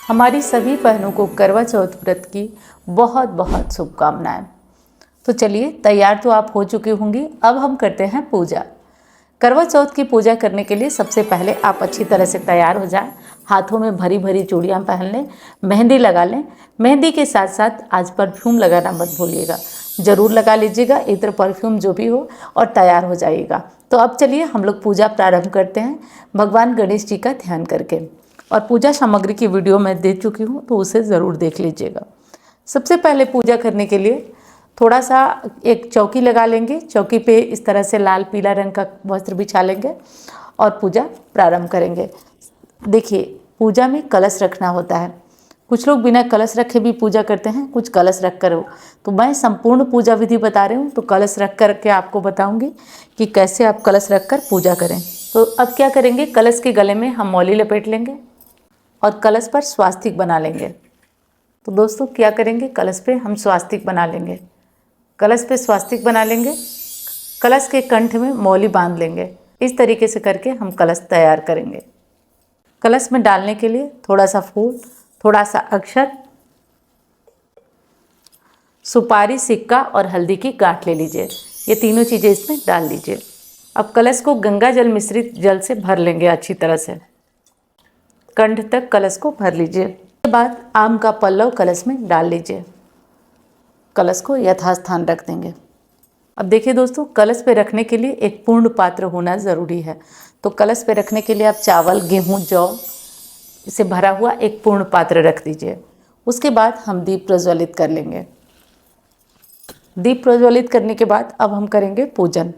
हमारी सभी बहनों को करवा चौथ व्रत की बहुत बहुत शुभकामनाएं। तो चलिए, तैयार तो आप हो चुकी होंगी। अब हम करते हैं पूजा। करवा चौथ की पूजा करने के लिए सबसे पहले आप अच्छी तरह से तैयार हो जाएं। हाथों में भरी भरी चूड़ियाँ पहन लें, मेहंदी लगा लें। मेहंदी के साथ साथ आज परफ्यूम लगाना मत भूलिएगा, ज़रूर लगा लीजिएगा, इत्र परफ्यूम जो भी हो, और तैयार हो जाइएगा। तो अब चलिए हम लोग पूजा प्रारंभ करते हैं भगवान गणेश जी का ध्यान करके। और पूजा सामग्री की वीडियो मैं दे चुकी हूँ, तो उसे ज़रूर देख लीजिएगा। सबसे पहले पूजा करने के लिए थोड़ा सा एक चौकी लगा लेंगे। चौकी पे इस तरह से लाल पीला रंग का वस्त्र बिछा लेंगे और पूजा प्रारंभ करेंगे। देखिए, पूजा में कलश रखना होता है। कुछ लोग बिना कलश रखे भी पूजा करते हैं, कुछ कलश रख कर हो। तो मैं संपूर्ण पूजा विधि बता रही हूँ, तो कलश रख कर के आपको बताऊँगी कि कैसे आप कलश रख कर पूजा करें। तो अब क्या करेंगे, कलश के गले में हम मौली लपेट लेंगे और कलश पर स्वास्तिक बना लेंगे। तो दोस्तों क्या करेंगे, कलश पे हम स्वास्तिक बना लेंगे। कलश पे स्वास्तिक बना लेंगे, कलश के कंठ में मौली बांध लेंगे। इस तरीके से करके हम कलश तैयार करेंगे। कलश में डालने के लिए थोड़ा सा फूल, थोड़ा सा अक्षत, सुपारी, सिक्का और हल्दी की गांठ ले लीजिए। ये तीनों चीज़ें इसमें डाल लीजिए। अब कलश को गंगा जल मिश्रित जल से भर लेंगे अच्छी तरह से। कंठ तक कलश को भर लीजिए। उसके बाद आम का पल्लव कलश में डाल लीजिए। कलश को यथास्थान रख देंगे। अब देखिए दोस्तों, कलश पे रखने के लिए एक पूर्ण पात्र होना ज़रूरी है। तो कलश पे रखने के लिए आप चावल, गेहूँ, जौ से भरा हुआ एक पूर्ण पात्र रख दीजिए। उसके बाद हम दीप प्रज्वलित कर लेंगे। दीप प्रज्वलित करने के बाद अब हम करेंगे पूजन।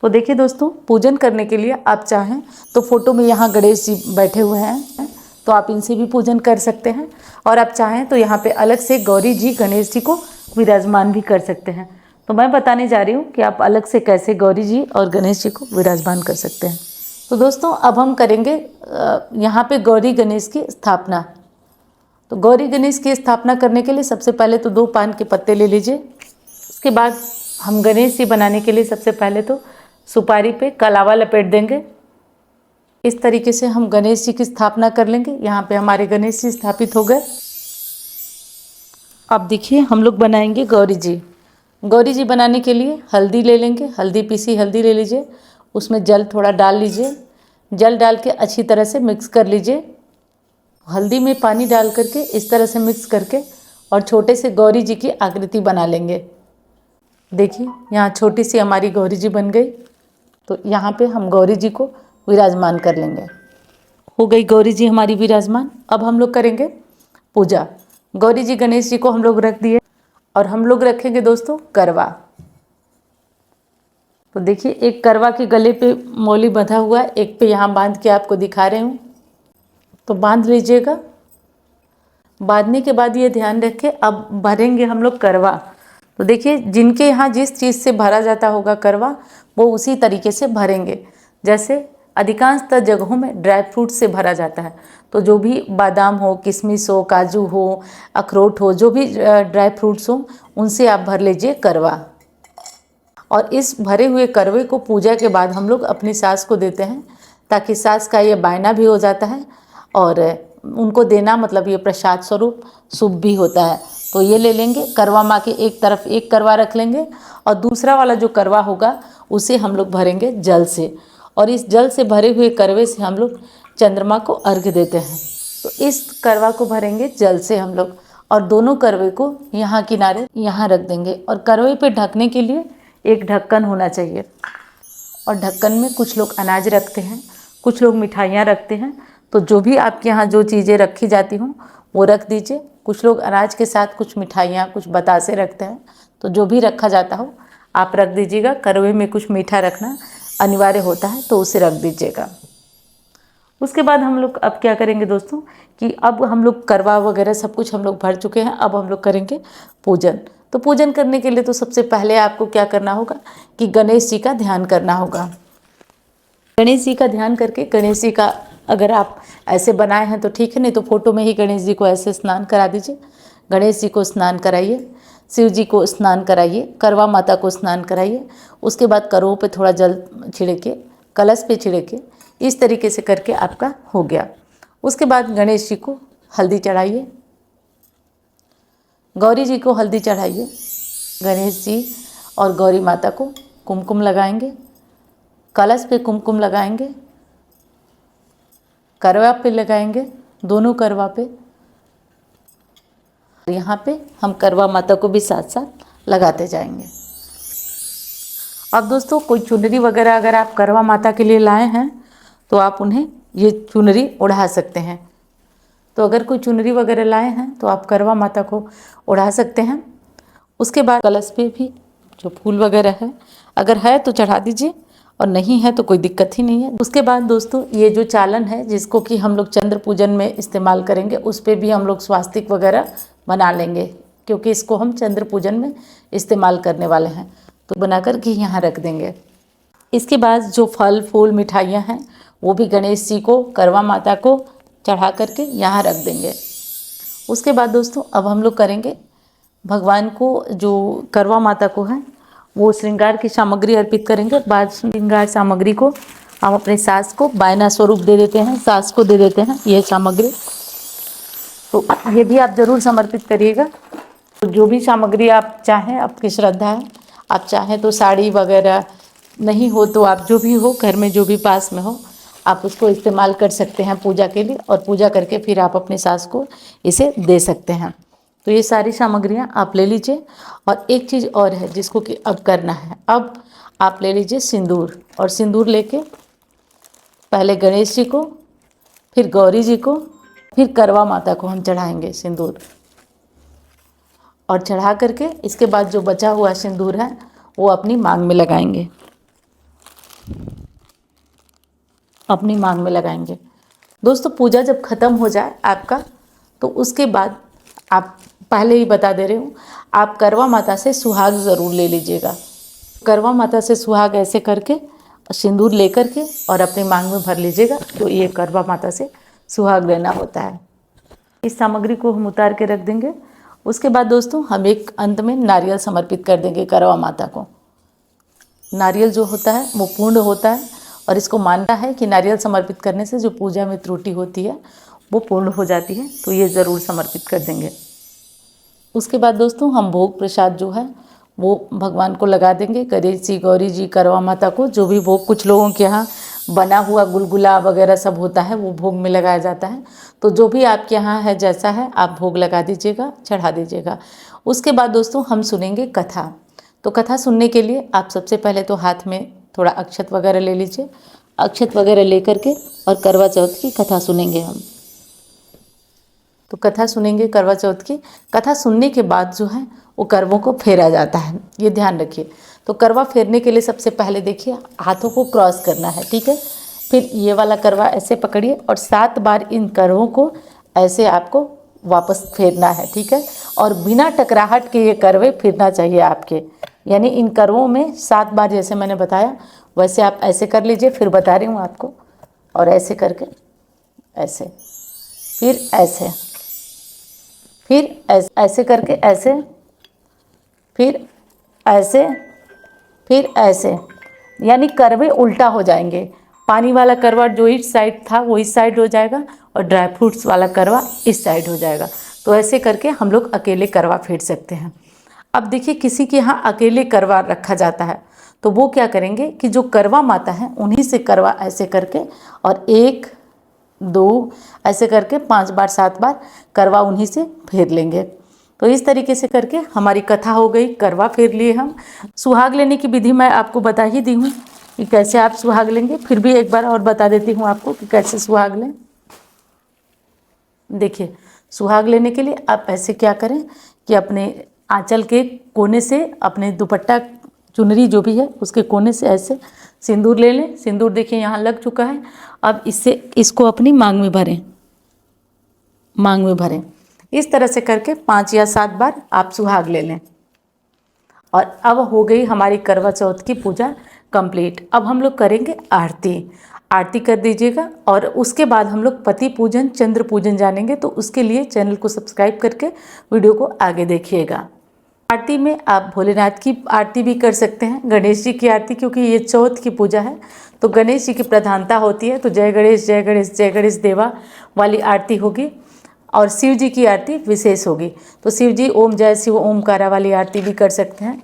तो देखिए दोस्तों, पूजन करने के लिए आप चाहें तो फोटो में यहाँ गणेश जी बैठे हुए हैं, तो आप इनसे भी पूजन कर सकते हैं। और आप चाहें तो यहाँ पे अलग से गौरी जी, गणेश जी को विराजमान भी कर सकते हैं। तो मैं बताने जा रही हूँ कि आप अलग से कैसे गौरी जी और गणेश जी को विराजमान कर सकते हैं। तो दोस्तों अब हम करेंगे यहाँ पे गौरी गणेश की स्थापना। तो गौरी गणेश की स्थापना करने के लिए सबसे पहले तो 2 पान के पत्ते ले लीजिए। उसके बाद हम गणेश जी बनाने के लिए सबसे पहले तो सुपारी पे कलावा लपेट देंगे। इस तरीके से हम गणेश जी की स्थापना कर लेंगे। यहाँ पे हमारे गणेश जी स्थापित हो गए। अब देखिए, हम लोग बनाएंगे गौरी जी। गौरी जी बनाने के लिए हल्दी ले लेंगे, हल्दी, पीसी हल्दी ले लीजिए। उसमें जल थोड़ा डाल लीजिए। जल डाल के अच्छी तरह से मिक्स कर लीजिए। हल्दी में पानी डाल करके इस तरह से मिक्स करके और छोटे से गौरी जी की आकृति बना लेंगे। देखिए, यहाँ छोटी सी हमारी गौरी जी बन गई। तो यहाँ पे हम गौरी जी को विराजमान कर लेंगे। हो गई गौरी जी हमारी विराजमान। अब हम लोग करेंगे पूजा। गौरी जी, गणेश जी को हम लोग रख दिए और हम लोग रखेंगे दोस्तों करवा। तो देखिए, एक करवा के गले पे मौली बंधा हुआ है, एक पे यहाँ बांध के आपको दिखा रहे हूँ। तो बांध लीजिएगा। बांधने के बाद ये ध्यान रखें, अब भरेंगे हम लोग करवा। तो देखिए, जिनके यहाँ जिस चीज़ से भरा जाता होगा करवा, वो उसी तरीके से भरेंगे। जैसे अधिकांशतः जगहों में ड्राई फ्रूट से भरा जाता है। तो जो भी बादाम हो, किशमिश हो, काजू हो, अखरोट हो, जो भी ड्राई फ्रूट्स हो, उनसे आप भर लीजिए करवा। और इस भरे हुए करवे को पूजा के बाद हम लोग अपनी सास को देते हैं, ताकि सास का ये बायना भी हो जाता है और उनको देना मतलब ये प्रसाद स्वरूप शुभ भी होता है। तो ये ले लेंगे करवा माँ के एक तरफ एक करवा रख लेंगे और दूसरा वाला जो करवा होगा उसे हम लोग भरेंगे जल से। और इस जल से भरे हुए करवे से हम लोग चंद्रमा को अर्घ्य देते हैं। तो इस करवा को भरेंगे जल से हम लोग और दोनों करवे को यहाँ किनारे यहाँ रख देंगे। और करवे पे ढकने के लिए एक ढक्कन होना चाहिए। और ढक्कन में कुछ लोग अनाज रखते हैं, कुछ लोग मिठाइयाँ रखते हैं। तो जो भी आपके यहाँ जो चीज़ें रखी जाती हों वो रख दीजिए। कुछ लोग अनाज के साथ कुछ मिठाइयाँ, कुछ बतासे रखते हैं। तो जो भी रखा जाता हो आप रख दीजिएगा। करवे में कुछ मीठा रखना अनिवार्य होता है, तो उसे रख दीजिएगा। उसके बाद हम लोग अब क्या करेंगे दोस्तों, कि अब हम लोग करवा वगैरह सब कुछ हम लोग भर चुके हैं। अब हम लोग करेंगे पूजन। तो पूजन करने के लिए तो सबसे पहले आपको क्या करना होगा कि गणेश जी का ध्यान करना होगा। गणेश जी का ध्यान करके, गणेश जी का अगर आप ऐसे बनाए हैं तो ठीक है, नहीं तो फोटो में ही गणेश जी को ऐसे स्नान करा दीजिए। गणेश जी को स्नान कराइए, शिव जी को स्नान कराइए, करवा माता को स्नान कराइए। उसके बाद करवों पे थोड़ा जल छिड़के, कलश पे छिड़के, इस तरीके से करके आपका हो गया। उसके बाद गणेश जी को हल्दी चढ़ाइए, गौरी जी को हल्दी चढ़ाइए, गणेश जी और गौरी माता को कुमकुम लगाएंगे, कलश पे कुमकुम लगाएंगे, करवा पे लगाएंगे, दोनों करवा पे। यहाँ पे हम करवा माता को भी साथ साथ लगाते जाएंगे। अब दोस्तों कोई चुनरी वगैरह अगर आप करवा माता के लिए लाए हैं तो आप उन्हें ये चुनरी ओढ़ा सकते हैं। तो अगर कोई चुनरी वगैरह लाए हैं तो आप करवा माता को ओढ़ा सकते हैं। उसके बाद कलश पे भी जो फूल वगैरह है अगर है तो चढ़ा दीजिए और नहीं है तो कोई दिक्कत ही नहीं है। उसके बाद दोस्तों ये जो चालन है जिसको कि हम लोग चंद्र पूजन में इस्तेमाल करेंगे उस पर भी हम लोग स्वास्तिक वगैरह बना लेंगे, क्योंकि इसको हम चंद्र पूजन में इस्तेमाल करने वाले हैं। तो बनाकर के यहाँ रख देंगे। इसके बाद जो फल फूल मिठाइयाँ हैं वो भी गणेश जी को करवा माता को चढ़ा करके यहाँ रख देंगे। उसके बाद दोस्तों अब हम लोग करेंगे भगवान को जो करवा माता को है वो श्रृंगार की सामग्री अर्पित करेंगे। बाद श्रृंगार सामग्री को हम अपने सास को बायना स्वरूप दे देते हैं, सास को दे देते हैं ये सामग्री। तो ये भी आप ज़रूर समर्पित करिएगा। तो जो भी सामग्री आप चाहें, आपकी श्रद्धा है, आप चाहें तो साड़ी वगैरह, नहीं हो तो आप जो भी हो घर में जो भी पास में हो आप उसको इस्तेमाल कर सकते हैं पूजा के लिए, और पूजा करके फिर आप अपने सास को इसे दे सकते हैं। तो ये सारी सामग्रियाँ आप ले लीजिए। और एक चीज़ और है जिसको कि अब करना है, अब आप ले लीजिए सिंदूर, और सिंदूर लेके पहले गणेश जी को, फिर गौरी जी को, फिर करवा माता को हम चढ़ाएंगे सिंदूर। और चढ़ा करके इसके बाद जो बचा हुआ सिंदूर है वो अपनी मांग में लगाएंगे, अपनी मांग में लगाएंगे। दोस्तों पूजा जब ख़त्म हो जाए आपका तो उसके बाद आप, पहले ही बता दे रही हूँ, आप करवा माता से सुहाग ज़रूर ले लीजिएगा। करवा माता से सुहाग ऐसे करके सिंदूर लेकर के और अपनी मांग में भर लीजिएगा। तो ये करवा माता से सुहाग लेना होता है। इस सामग्री को हम उतार के रख देंगे। उसके बाद दोस्तों हम एक अंत में नारियल समर्पित कर देंगे करवा माता को। नारियल जो होता है वो पूर्ण होता है, और इसको मानना है कि नारियल समर्पित करने से जो पूजा में त्रुटि होती है वो पूर्ण हो जाती है। तो ये ज़रूर समर्पित कर देंगे। उसके बाद दोस्तों हम भोग प्रसाद जो है वो भगवान को लगा देंगे। गणेश जी, गौरी जी, करवा माता को जो भी भोग, कुछ लोगों के यहाँ बना हुआ गुलगुला वगैरह सब होता है वो भोग में लगाया जाता है। तो जो भी आपके यहाँ है जैसा है आप भोग लगा दीजिएगा, चढ़ा दीजिएगा। उसके बाद दोस्तों हम सुनेंगे कथा। तो कथा सुनने के लिए आप सबसे पहले तो हाथ में थोड़ा अक्षत वगैरह ले लीजिए। अक्षत वगैरह ले करके और करवा चौथ की कथा सुनेंगे हम। तो कथा सुनेंगे करवा चौथ की। कथा सुनने के बाद जो है वो करवों को फेरा जाता है, ये ध्यान रखिए। तो करवा फेरने के लिए सबसे पहले देखिए हाथों को क्रॉस करना है, ठीक है। फिर ये वाला करवा ऐसे पकड़िए और 7 बार इन करवों को ऐसे आपको वापस फेरना है, ठीक है। और बिना टकराहट के ये करवे फिरना चाहिए आपके, यानी इन करवों में 7 बार जैसे मैंने बताया वैसे आप ऐसे कर लीजिए। फिर बता रही हूँ आपको, और ऐसे करके ऐसे, फिर ऐसे, फिर ऐसे करके ऐसे, फिर ऐसे, फिर ऐसे, यानी करवे उल्टा हो जाएंगे। पानी वाला करवा जो इस साइड था वो इस साइड हो जाएगा, और ड्राई फ्रूट्स वाला करवा इस साइड हो जाएगा। तो ऐसे करके हम लोग अकेले करवा फेर सकते हैं। अब देखिए किसी के यहाँ अकेले करवा रखा जाता है तो वो क्या करेंगे कि जो करवा माता है उन्हीं से करवा ऐसे करके, और 1 2 ऐसे करके 5 बार 7 बार करवा उन्हीं से फेर लेंगे। तो इस तरीके से करके हमारी कथा हो गई, करवा फेर लिए हम। सुहाग लेने की विधि मैं आपको बता ही दी हूँ कि कैसे आप सुहाग लेंगे। फिर भी एक बार और बता देती हूँ आपको कि कैसे सुहाग लें। देखिए सुहाग लेने के लिए आप ऐसे क्या करें कि अपने आंचल के कोने से, अपने दुपट्टा चुनरी जो भी है उसके कोने से ऐसे सिंदूर ले लें। सिंदूर देखिए यहाँ लग चुका है। अब इसको अपनी मांग में भरें, मांग में भरें। इस तरह से करके 5 या 7 बार आप सुहाग ले लें। और अब हो गई हमारी करवा चौथ की पूजा कंप्लीट। अब हम लोग करेंगे आरती। आरती कर दीजिएगा और उसके बाद हम लोग पति पूजन, चंद्र पूजन जानेंगे। तो उसके लिए चैनल को सब्सक्राइब करके वीडियो को आगे देखिएगा। आरती में आप भोलेनाथ की आरती भी कर सकते हैं, गणेश जी की आरती, क्योंकि ये चौथ की पूजा है तो गणेश जी की प्रधानता होती है। तो जय गणेश जय गणेश जय गणेश देवा वाली आरती होगी। और शिव जी की आरती विशेष होगी। तो शिव जी ओम जय शिव ओमकारा वाली आरती भी कर सकते हैं,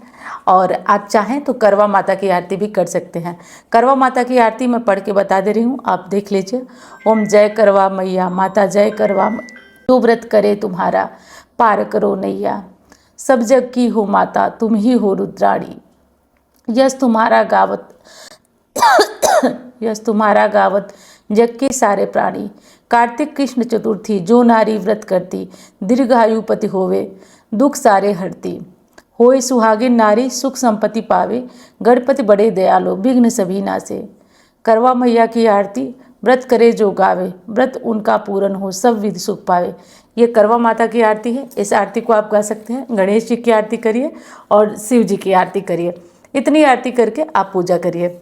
और आप चाहें तो करवा माता की आरती भी कर सकते हैं। करवा माता की आरती मैं पढ़ के बता दे रही हूँ, आप देख लीजिए। ओम जय करवा मैया माता जय करवा, जो व्रत करे तुम्हारा पार करो नैया, सब जग की हो माता तुम ही हो रुद्राणी, यश तुम्हारा गावत यश तुम्हारा गावत जग के सारे प्राणी, कार्तिक कृष्ण चतुर्थी जो नारी व्रत करती, दीर्घायुपति होवे दुख सारे हरती, होए सुहागिन नारी सुख संपत्ति पावे, गणपति बड़े दयालु विघ्न सभी नासे। करवा मैया की आरती व्रत करे जो गावे, व्रत उनका पूर्ण हो सब विधि सुख पावे। ये करवा माता की आरती है। इस आरती को आप गा सकते हैं। गणेश जी की आरती करिए और शिव जी की आरती करिए। इतनी आरती करके आप पूजा करिए।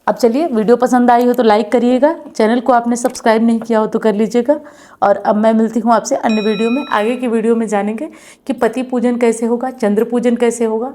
अब चलिए, वीडियो पसंद आई हो तो लाइक करिएगा, चैनल को आपने सब्सक्राइब नहीं किया हो तो कर लीजिएगा। और अब मैं मिलती हूँ आपसे अन्य वीडियो में। आगे की वीडियो में जानेंगे कि पति पूजन कैसे होगा, चंद्र पूजन कैसे होगा।